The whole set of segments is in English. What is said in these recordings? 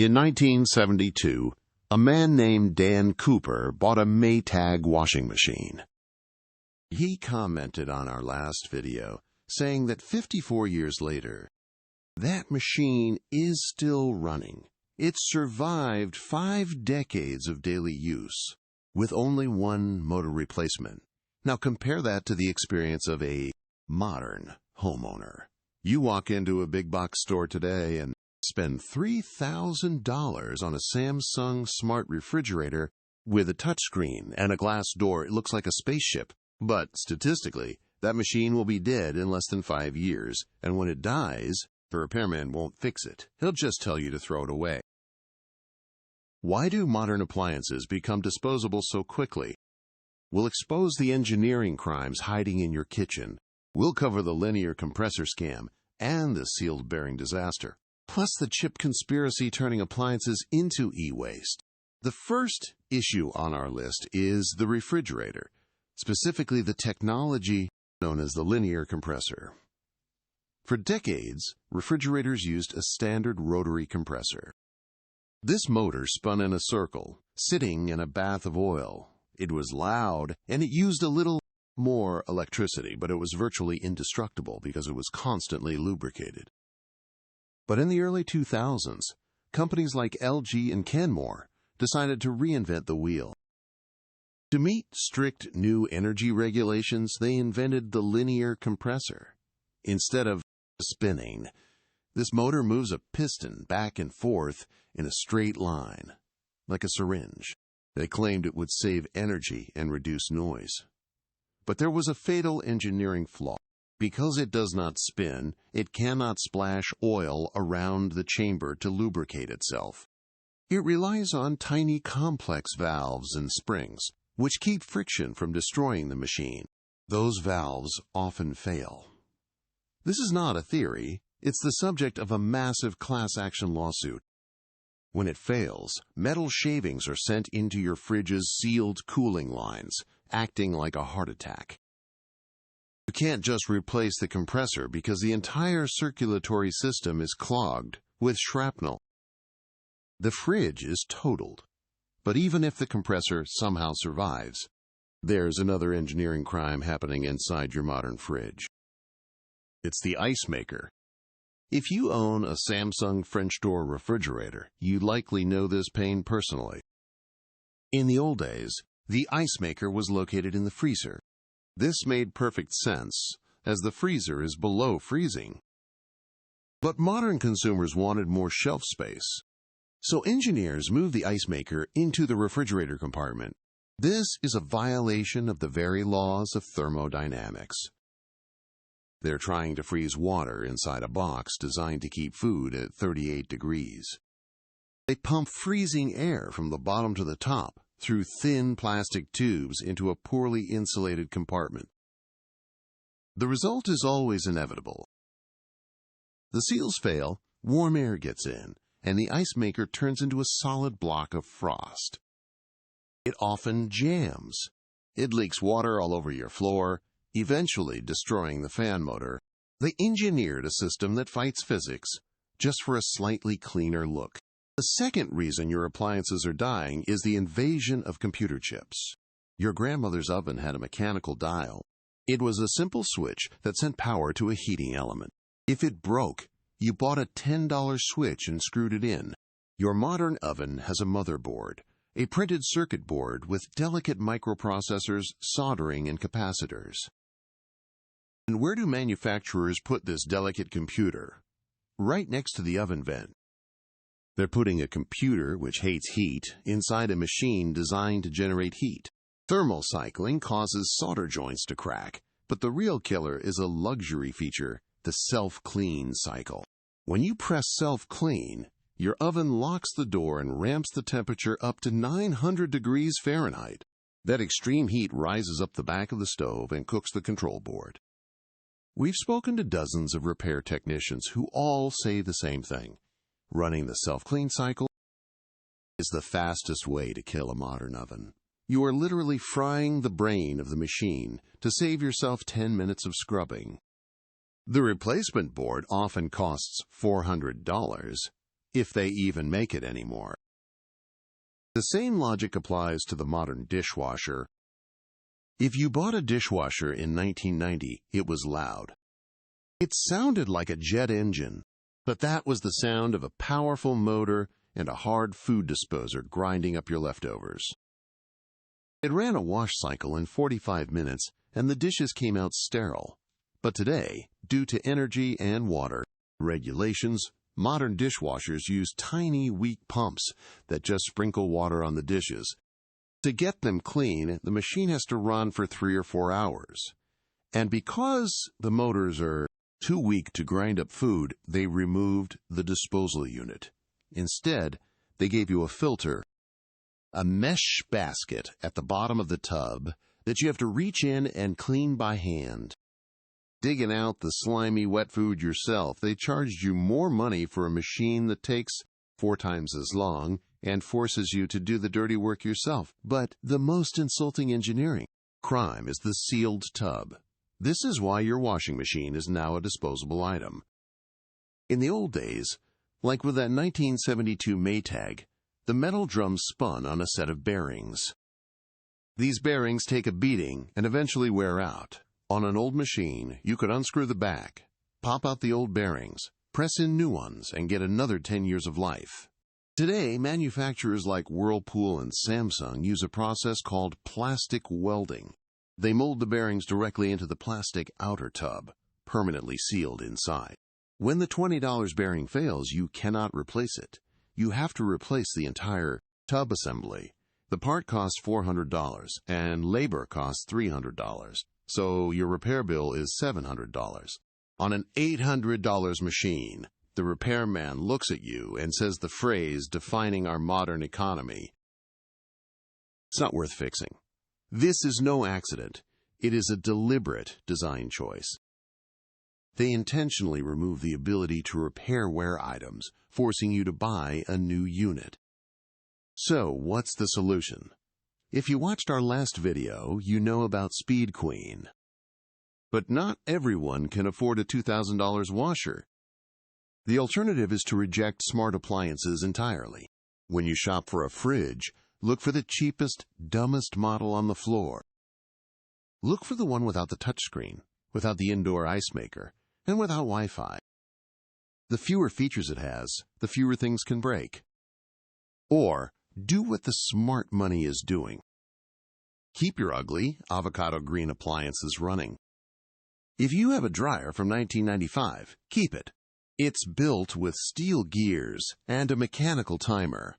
In 1972, a man named Dan Cooper bought a Maytag washing machine. He commented on our last video, saying that 54 years later, that machine is still running. It survived 5 decades of daily use, with only one motor replacement. Now compare that to the experience of a modern homeowner. You walk into a big box store today and spend $3,000 on a Samsung smart refrigerator with a touchscreen and a glass door. It looks like a spaceship. But statistically, that machine will be dead in less than 5 years, and when it dies, the repairman won't fix it. He'll just tell you to throw it away. Why do modern appliances become disposable so quickly? We'll expose the engineering crimes hiding in your kitchen. We'll cover the linear compressor scam and the sealed bearing disaster, plus the chip conspiracy turning appliances into e-waste. The first issue on our list is the refrigerator, specifically the technology known as the linear compressor. For decades, refrigerators used a standard rotary compressor. This motor spun in a circle, sitting in a bath of oil. It was loud, and it used a little more electricity, but it was virtually indestructible because it was constantly lubricated. But in the early 2000s, companies like LG and Kenmore decided to reinvent the wheel. To meet strict new energy regulations, they invented the linear compressor. Instead of spinning, this motor moves a piston back and forth in a straight line, like a syringe. They claimed it would save energy and reduce noise. But there was a fatal engineering flaw. Because it does not spin, it cannot splash oil around the chamber to lubricate itself. It relies on tiny complex valves and springs, which keep friction from destroying the machine. Those valves often fail. This is not a theory. It's the subject of a massive class action lawsuit. When it fails, metal shavings are sent into your fridge's sealed cooling lines, acting like a heart attack. You can't just replace the compressor because the entire circulatory system is clogged with shrapnel. The fridge is totaled. But even if the compressor somehow survives, there's another engineering crime happening inside your modern fridge. It's the ice maker. If you own a Samsung French door refrigerator, you likely know this pain personally. In the old days, the ice maker was located in the freezer. This made perfect sense, as the freezer is below freezing. But modern consumers wanted more shelf space. So engineers moved the ice maker into the refrigerator compartment. This is a violation of the very laws of thermodynamics. They're trying to freeze water inside a box designed to keep food at 38 degrees. They pump freezing air from the bottom to the top through thin plastic tubes into a poorly insulated compartment. The result is always inevitable. The seals fail, warm air gets in, and the ice maker turns into a solid block of frost. It often jams. It leaks water all over your floor, eventually destroying the fan motor. They engineered a system that fights physics just for a slightly cleaner look. The second reason your appliances are dying is the invasion of computer chips. Your grandmother's oven had a mechanical dial. It was a simple switch that sent power to a heating element. If it broke, you bought a $10 switch and screwed it in. Your modern oven has a motherboard, a printed circuit board with delicate microprocessors, soldering, and capacitors. And where do manufacturers put this delicate computer? Right next to the oven vent. They're putting a computer, which hates heat, inside a machine designed to generate heat. Thermal cycling causes solder joints to crack, but the real killer is a luxury feature, the self-clean cycle. When you press self-clean, your oven locks the door and ramps the temperature up to 900 degrees Fahrenheit. That extreme heat rises up the back of the stove and cooks the control board. We've spoken to dozens of repair technicians who all say the same thing. Running the self-clean cycle is the fastest way to kill a modern oven. You are literally frying the brain of the machine to save yourself 10 minutes of scrubbing. The replacement board often costs $400, if they even make it anymore. The same logic applies to the modern dishwasher. If you bought a dishwasher in 1990, it was loud. It sounded like a jet engine, but that was the sound of a powerful motor and a hard food disposer grinding up your leftovers. It ran a wash cycle in 45 minutes, and the dishes came out sterile. But today, due to energy and water regulations, modern dishwashers use tiny, weak pumps that just sprinkle water on the dishes. To get them clean, the machine has to run for 3 or 4 hours. And because the motors are too weak to grind up food, they removed the disposal unit. Instead, they gave you a filter, a mesh basket at the bottom of the tub that you have to reach in and clean by hand. Digging out the slimy wet food yourself, they charged you more money for a machine that takes 4 times as long and forces you to do the dirty work yourself. But the most insulting engineering crime is the sealed tub. This is why your washing machine is now a disposable item. In the old days, like with that 1972 Maytag, the metal drum spun on a set of bearings. These bearings take a beating and eventually wear out. On an old machine, you could unscrew the back, pop out the old bearings, press in new ones, and get another 10 years of life. Today, manufacturers like Whirlpool and Samsung use a process called plastic welding. They mold the bearings directly into the plastic outer tub, permanently sealed inside. When the $20 bearing fails, you cannot replace it. You have to replace the entire tub assembly. The part costs $400, and labor costs $300, so your repair bill is $700. On an $800 machine, the repairman looks at you and says the phrase defining our modern economy. It's not worth fixing. This is no accident. It is a deliberate design choice. They intentionally remove the ability to repair wear items, forcing you to buy a new unit. So, what's the solution? If you watched our last video, you know about Speed Queen. But not everyone can afford a $2,000 washer. The alternative is to reject smart appliances entirely. When you shop for a fridge, look for the cheapest, dumbest model on the floor. Look for the one without the touchscreen, without the indoor ice maker, and without Wi-Fi. The fewer features it has, the fewer things can break. Or, do what the smart money is doing. Keep your ugly, avocado green appliances running. If you have a dryer from 1995, keep it. It's built with steel gears and a mechanical timer.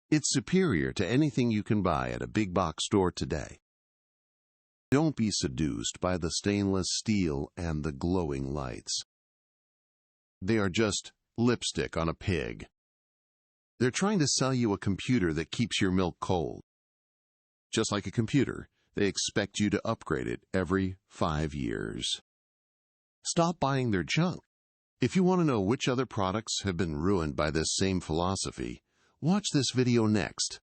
It's superior to anything you can buy at a big box store today. Don't be seduced by the stainless steel and the glowing lights. They are just lipstick on a pig. They're trying to sell you a computer that keeps your milk cold. Just like a computer, they expect you to upgrade it every 5 years. Stop buying their junk. If you want to know which other products have been ruined by this same philosophy, watch this video next.